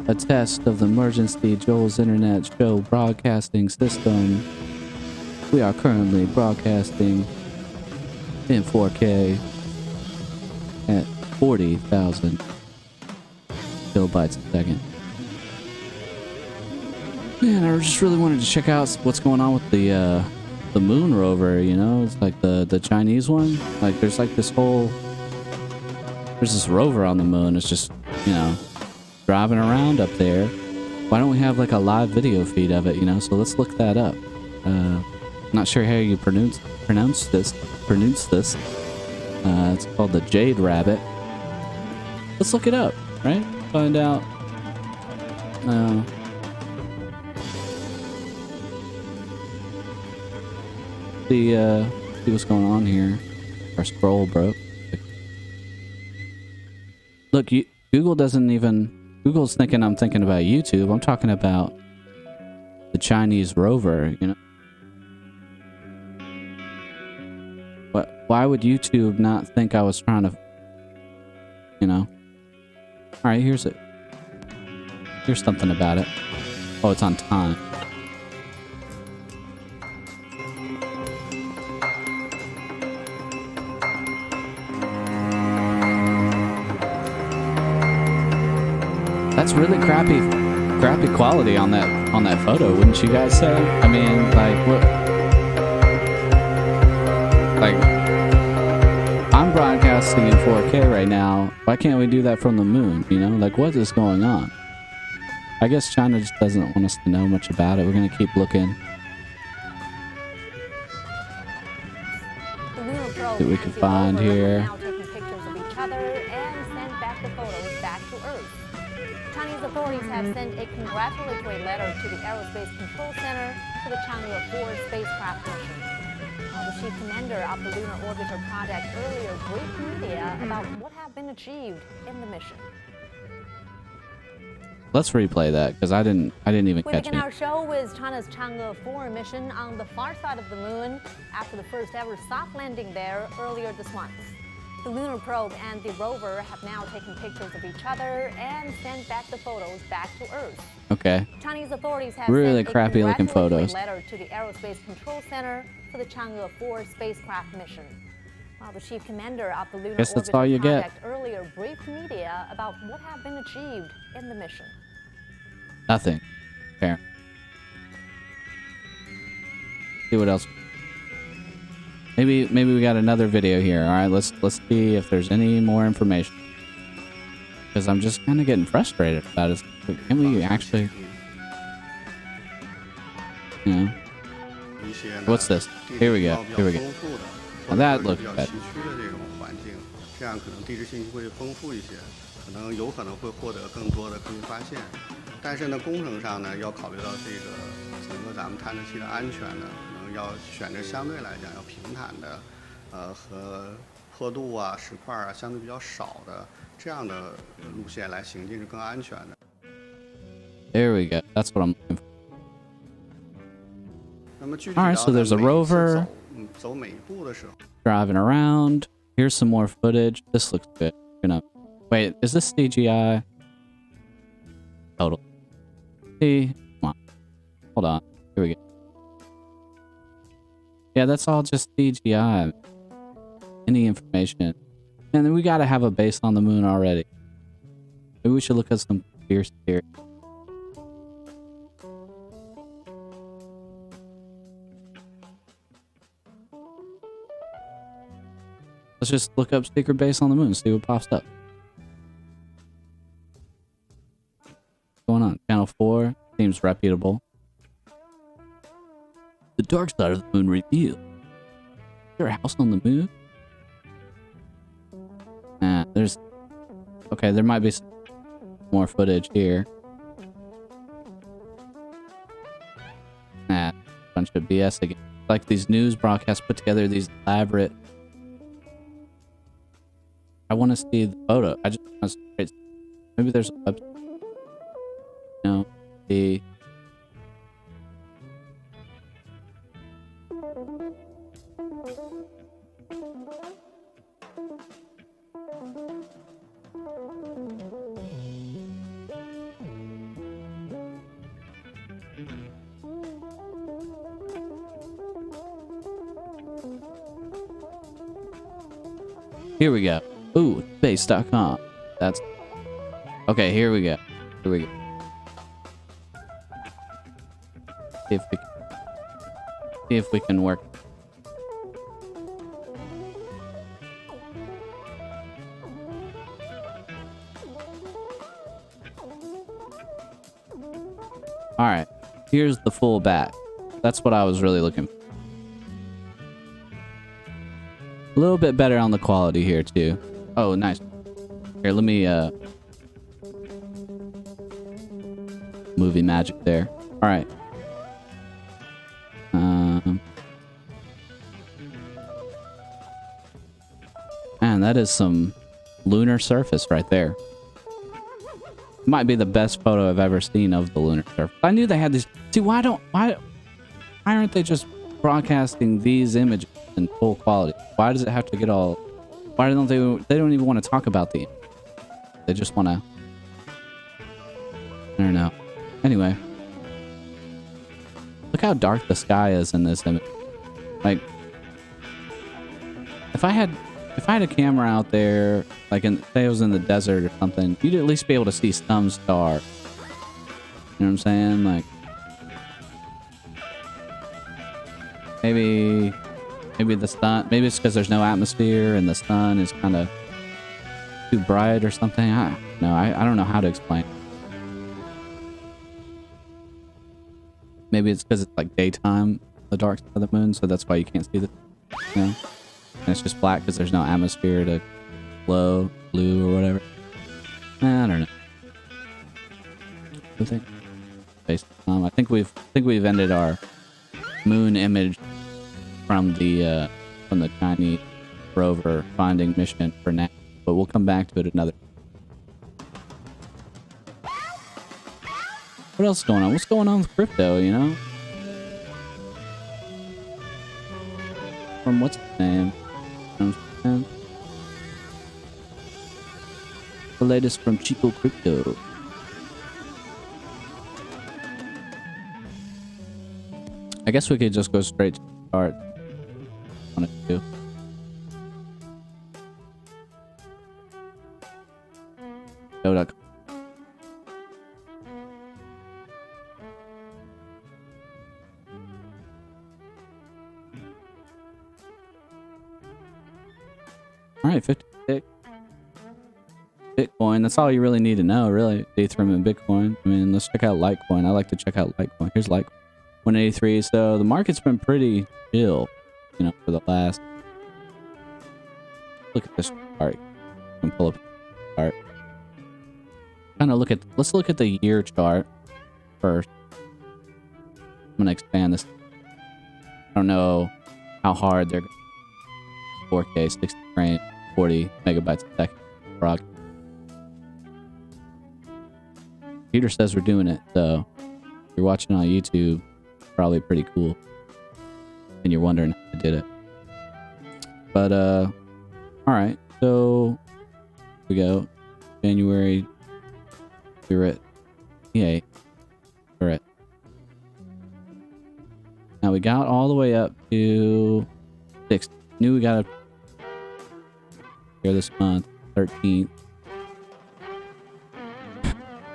a test of the emergency Joel's internet show broadcasting system. We are currently broadcasting in 4K at 40,000 kilobytes a second. Man, I just really wanted to check out what's going on with the moon rover, you know? It's like the Chinese one. Like there's like this whole, there's this rover on the moon. It's just, you know, driving around up there. Why don't we have like a live video feed of it, you know? So let's look that up. Not sure how you pronounce this. It's called the Jade Rabbit. Let's look it up, right? Find out. See what's going on here. Our scroll broke. Look, Google doesn't even. Google's thinking I'm thinking about YouTube. I'm talking about the Chinese rover, you know. Why would YouTube not think I was trying to, you know? All right, here's it. Here's something about it. Oh, it's on time. That's really crappy quality on that photo, wouldn't you guys say? I mean, like what? Like. I'm broadcasting in 4K right now. Why can't we do that from the moon? You know, like what is going on? I guess China just doesn't want us to know much about it. We're gonna keep looking. See what we can find here. Chinese authorities have sent a congratulatory letter to the Aerospace Control Center for the Chang'e 4 spacecraft mission. The chief commander of the Lunar Orbiter project earlier briefed media about what have been achieved in the mission. Let's replay that because I didn't even catch it. We begin our show with China's Chang'e 4 mission on the far side of the moon after the first ever soft landing there earlier this month. The lunar probe and the rover have now taken pictures of each other and sent back the photos back to Earth. Okay. Chinese authorities have really sent crappy a looking photos. Letter to the Aerospace Control Center for the Chang'e 4 spacecraft mission. While the chief commander of the Lunar Orbiter project earlier briefed media about what have been achieved in the mission. Nothing. Fair. See what else. Maybe we got another video here. All right, let's see if there's any more information. Because I'm just kind of getting frustrated about it. Can we actually, you know? What's this? Here we go. Here we go. Now that looks better. There we go. That's what I'm looking for. All right, so there's a rover driving around. Here's some more footage. This looks good. Wait, is this CGI? Total. See, come on. Hold on. Here we go. Yeah, that's all just CGI. Any information. And then we gotta have a base on the moon already. Maybe we should look at some conspiracy theory. Let's just look up secret base on the moon, see what pops up. What's going on? Channel 4 seems reputable. The dark side of the moon revealed. Is there a house on the moon? Nah, there's... Okay, there might be some more footage here. Nah, bunch of BS again. Like these news broadcasts put together these elaborate... I want to see the photo. I just want to... Maybe there's a website. No, the... Here we go. Ooh, base.com. That's okay. Here we go. Here we go. See if we can work. All right. Here's the full back. That's what I was really looking for. A little bit better on the quality here too. Oh, nice. Here, let me movie magic there. All right. Man, that is some lunar surface right there. Might be the best photo I've ever seen of the lunar surface. I knew they had these. See, why aren't they just broadcasting these images in full quality? Why does it have to get all? Why don't they don't even want to talk about the image. They just want to. I don't know. Anyway, look how dark the sky is in this image. Like, if I had a camera out there, like say I was in the desert or something, you'd at least be able to see some stars. You know what I'm saying? Like, maybe the sun. Maybe it's because there's no atmosphere and the sun is kind of too bright or something. I don't know how to explain. Maybe it's because it's like daytime, the dark side of the moon, so that's why you can't see the. You know? And it's just black because there's no atmosphere to glow blue or whatever. I don't know. I think we've ended our moon image from the Chinese rover finding mission for now, but we'll come back to it another. What else is going on? What's going on with crypto? You know, from what's his name? The latest from Chico Crypto. I guess we could just go straight to the chart. Want to do. Go.com. All right, 56 Bitcoin. That's all you really need to know, really. Ethereum and Bitcoin. I mean, let's check out Litecoin. I like to check out Litecoin. Here's Litecoin, 183. So the market's been pretty chill, you know, for the last. Look at this chart. You can pull up the chart. Kind of look at. Let's look at the year chart first. I'm gonna expand this. I don't know how hard they're. 4K, 60 frames, 40 megabytes a second. Computer says we're doing it, so if you're watching on YouTube, probably pretty cool. And you're wondering how I did it. But, alright, so here we go. January, we're at 28. We're at. Now we got all the way up to 60. Knew we got here this month, 13th.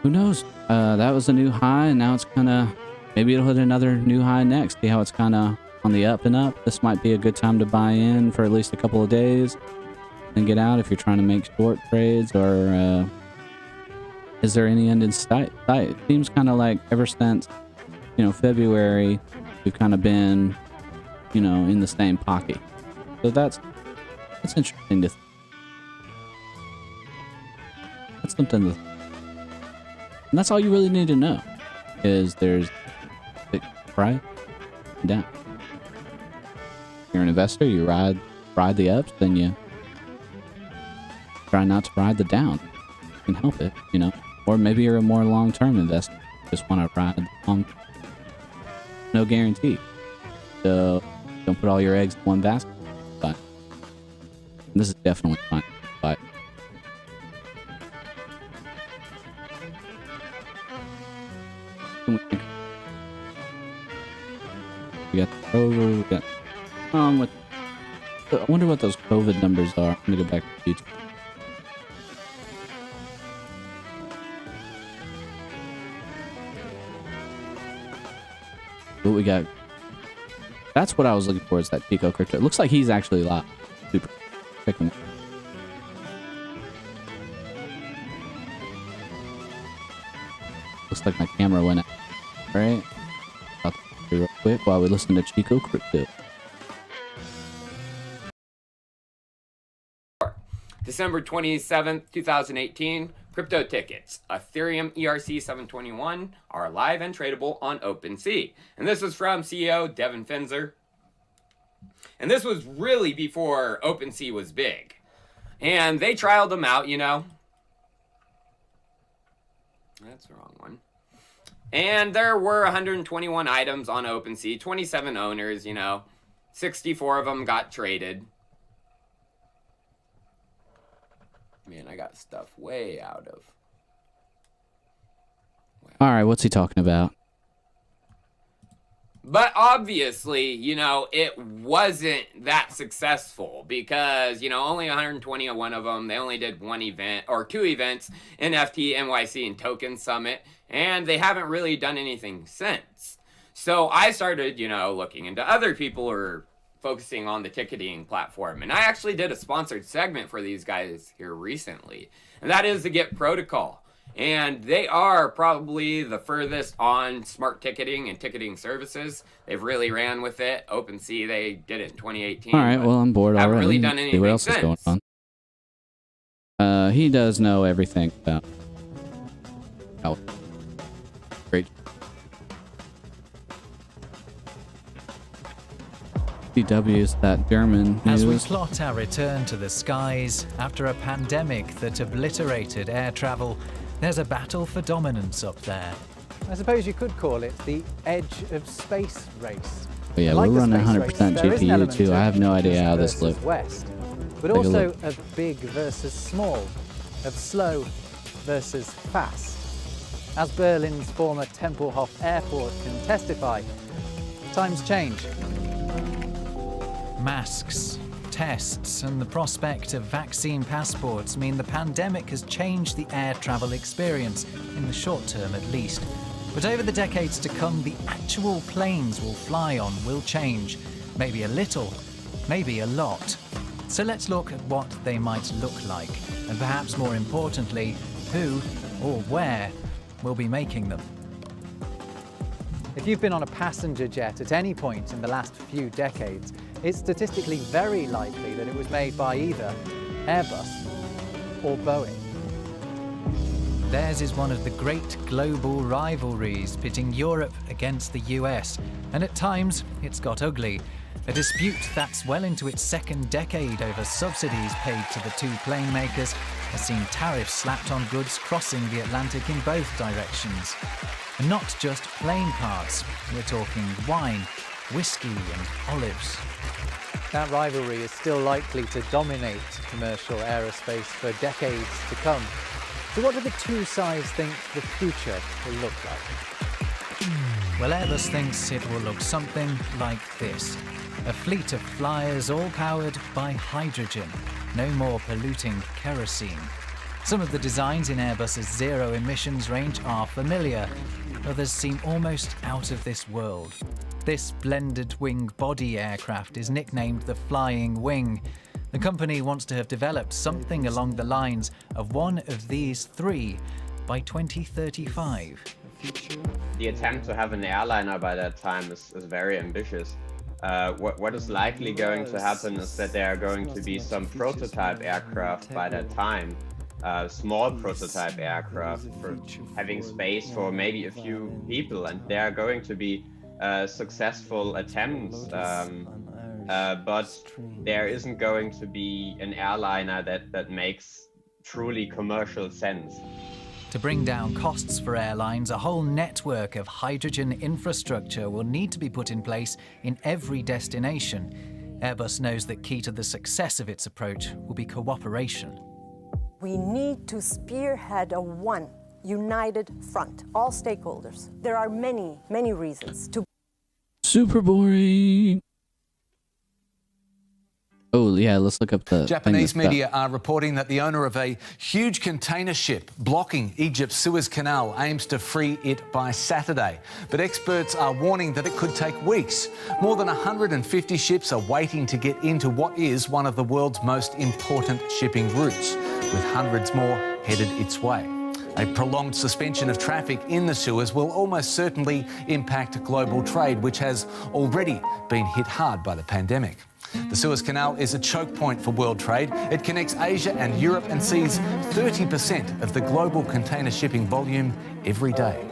Who knows? That was a new high, and now it's kind of, maybe it'll hit another new high next. See how it's kind of on the up and up. This might be a good time to buy in for at least a couple of days and get out if you're trying to make short trades. Or is there any end in sight? It seems kind of like ever since, you know, February, we've kind of been, you know, in the same pocket. So that's interesting to. That's something to. And that's all you really need to know, is there's right and down. If you're an investor, you ride the ups, then you try not to ride the down. You can help it, you know. Or maybe you're a more long-term investor. Just want to ride the long. No guarantee. So don't put all your eggs in one basket. But this is definitely fun. But we got the rover, we got with I wonder what those COVID numbers are. I'm gonna go back to YouTube. What we got? That's what I was looking for. Is that Pico Crypto? It looks like he's actually live. Super. Check him out. Looks like my camera went out. All right. I'll do real quick while we listen to Chico Crypto. December 27th, 2018, crypto tickets. Ethereum ERC 721 are live and tradable on OpenSea. And this was from CEO Devin Finzer. And this was really before OpenSea was big. And they trialed them out, you know. That's the wrong one. And there were 121 items on OpenSea, 27 owners, you know. 64 of them got traded. Man, I got stuff way out of. All right, what's he talking about? But obviously, you know, it wasn't that successful because, you know, only 121 of them, they only did one event or two events, NFT, NYC, and Token Summit, and they haven't really done anything since. So I started, you know, looking into other people who are focusing on the ticketing platform. And I actually did a sponsored segment for these guys here recently, and that is the Get Protocol. And they are probably the furthest on smart ticketing and ticketing services. They've really ran with it. OpenSea, they did it in 2018. All right, well, I'm bored already. Haven't really done anything what else since. is going on? He does know everything about. Oh, great. DW's that German news. As we plot our return to the skies after a pandemic that obliterated air travel, there's a battle for dominance up there. I suppose you could call it the edge of space race. Oh, yeah, Like we're the running space 100% race, there is an GPU element too. of I have no idea east how this versus looks. West, but Take a also look. of big versus small, of slow versus fast. As Berlin's former Tempelhof airport can testify, times change. Masks, tests, and the prospect of vaccine passports mean the pandemic has changed the air travel experience, in the short term at least. But over the decades to come, the actual planes we'll fly on will change. Maybe a little, maybe a lot. So let's look at what they might look like, and perhaps more importantly, who or where will be making them. If you've been on a passenger jet at any point in the last few decades, it's statistically very likely that it was made by either Airbus or Boeing. Theirs is one of the great global rivalries pitting Europe against the US, and at times it's got ugly. A dispute that's well into its second decade over subsidies paid to the two plane makers has seen tariffs slapped on goods crossing the Atlantic in both directions. And not just plane parts, we're talking wine, whiskey and olives. That rivalry is still likely to dominate commercial aerospace for decades to come. So what do the two sides think the future will look like? Well, Airbus thinks it will look something like this. A fleet of flyers all powered by hydrogen. No more polluting kerosene. Some of the designs in Airbus's zero emissions range are familiar. Others seem almost out of this world. This blended wing body aircraft is nicknamed the Flying Wing. The company wants to have developed something along the lines of one of these three by 2035. The attempt to have an airliner by that time is very ambitious. What is likely going to happen is that there are going to be some prototype aircraft by that time. Small prototype aircraft for having space for maybe a few people, and there are going to be successful attempts, but there isn't going to be an airliner that makes truly commercial sense. To bring down costs for airlines, a whole network of hydrogen infrastructure will need to be put in place in every destination. Airbus knows that key to the success of its approach will be cooperation. We need to spearhead a one united front, all stakeholders. There are many, many reasons to. Super boring. Oh, yeah, let's look up the thing Japanese that's got- media are reporting that the owner of a huge container ship blocking Egypt's Suez Canal aims to free it by Saturday. But experts are warning that it could take weeks. More than 150 ships are waiting to get into what is one of the world's most important shipping routes, with hundreds more headed its way. A prolonged suspension of traffic in the Suez will almost certainly impact global trade, which has already been hit hard by the pandemic. The Suez Canal is a choke point for world trade. It connects Asia and Europe and sees 30% of the global container shipping volume every day.